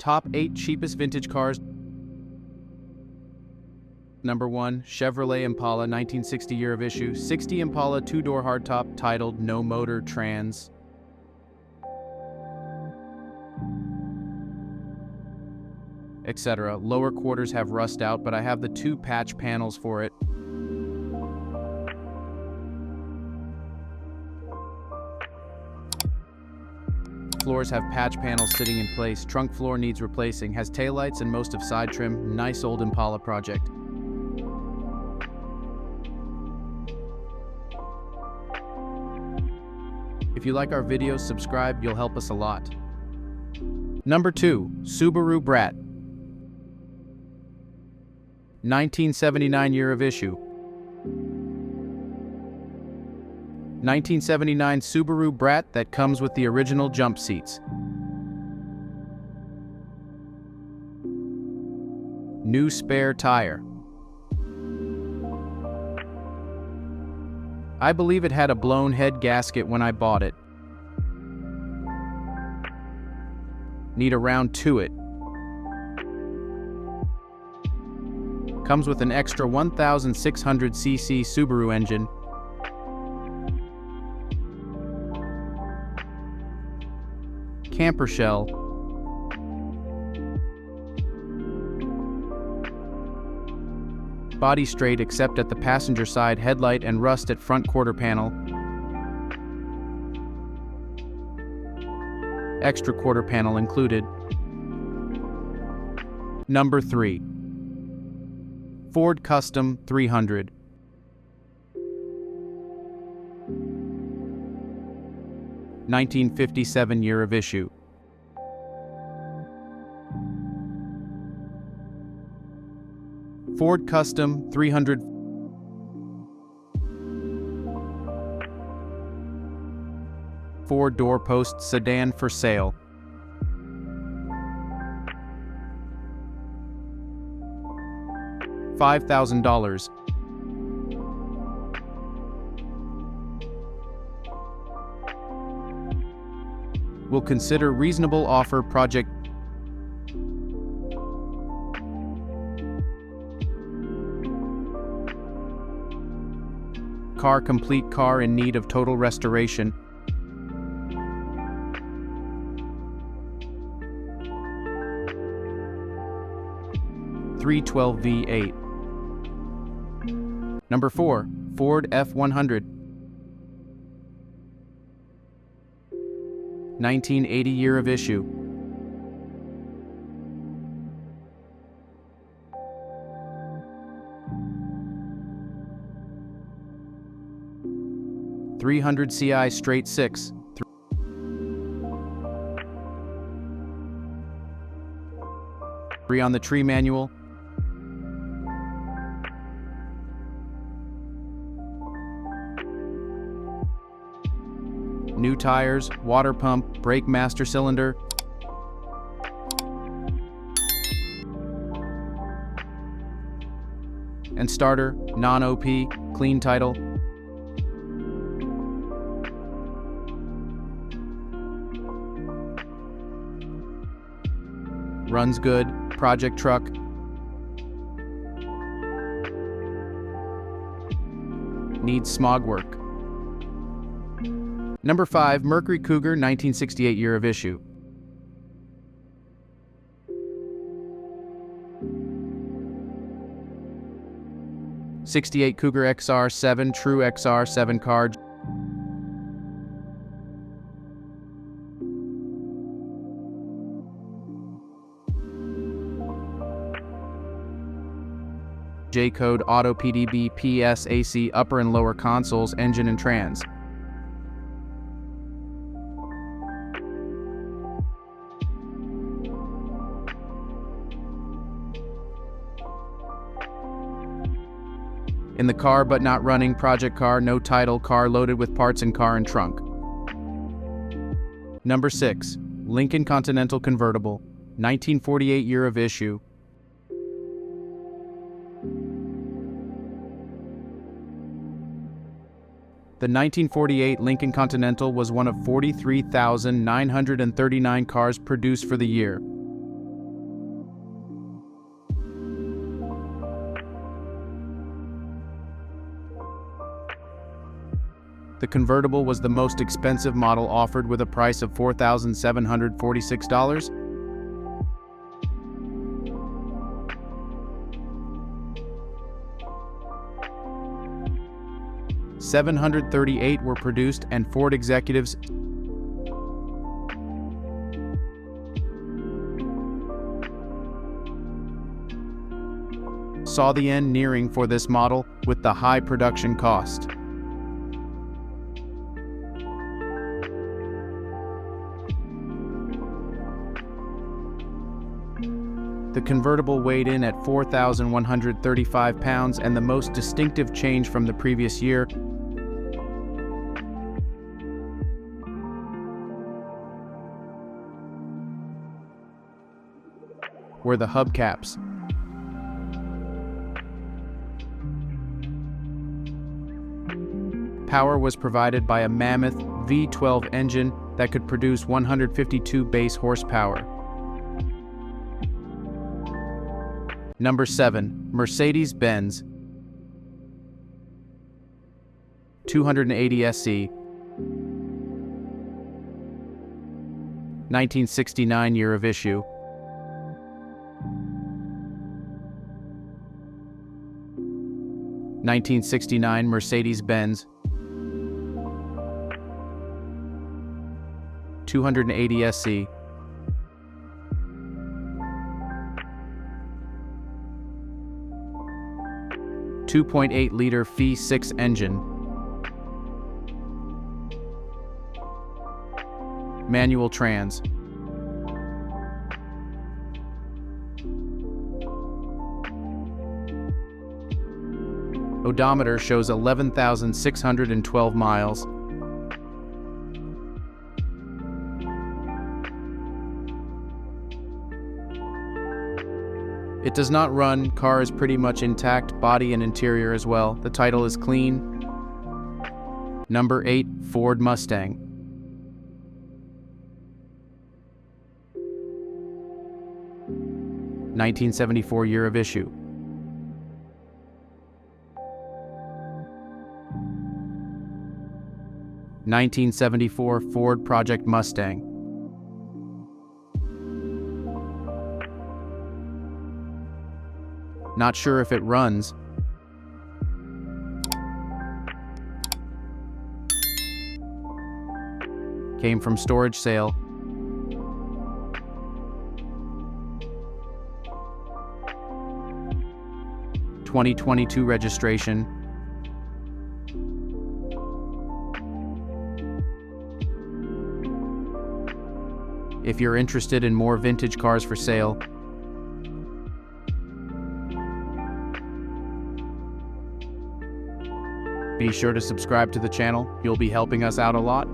Top 8 cheapest vintage cars. Number 1, Chevrolet Impala, 1960 year of issue. 60 Impala 2-door hardtop, titled No Motor Trans. Etc. Lower quarters have rust out, but I have the 2 patch panels for it. Floors have patch panels sitting in place. Trunk floor needs replacing. Has taillights and most of side trim. Nice old Impala project. If you like our videos, subscribe, you'll help us a lot. Number 2, Subaru Brat. 1979 year of issue. 1979 Subaru Brat that comes with the original jump seats. New spare tire. I believe it had a blown head gasket when I bought it. Need a round to it. Comes with an extra 1,600cc Subaru engine. Camper shell. Body straight except at the passenger side, headlight and rust at front quarter panel. Extra quarter panel included. Number 3, Ford Custom 300. 1957 year of issue. Ford Custom 300. Four doorpost sedan for sale. $5,000. Will consider reasonable offer project. Car complete, car in need of total restoration. .312 V8. Number 4, Ford F100. 1980 year of issue. .300 CI straight 6. Three on the tree manual. New tires, water pump, brake master cylinder. And starter, non-OP, clean title. Runs good, project truck. Needs smog work. Number 5, Mercury Cougar, 1968 year of issue. '68 Cougar XR7, true XR7 car. J-code, auto PDB, PS, AC, upper and lower consoles, engine and trans. In the car but not running, project car, no title, car loaded with parts in car and trunk. Number 6, Lincoln Continental Convertible, 1948 year of issue. The 1948 Lincoln Continental was one of 43,939 cars produced for the year. The Convertible was the most expensive model offered with a price of $4,746. $738 were produced, and Ford executives saw the end nearing for this model with the high production cost. The Convertible weighed in at 4,135 pounds, and the most distinctive change from the previous year were the hubcaps. Power was provided by a Mammoth V12 engine that could produce 152 base horsepower. Number 7. Mercedes-Benz 280 SE 1969 year of issue. (1969) Mercedes-Benz 280 SE 2.8-liter V6 engine. Manual trans. Odometer shows 11,612 miles. It does not run, car is pretty much intact, body and interior as well. The title is clean. Number 8. Ford Mustang 1974 year of issue. (1974) Ford Project Mustang. Not sure if it runs. Came from storage sale. (2022) registration. If you're interested in more vintage cars for sale, be sure to subscribe to the channel. You'll be helping us out a lot.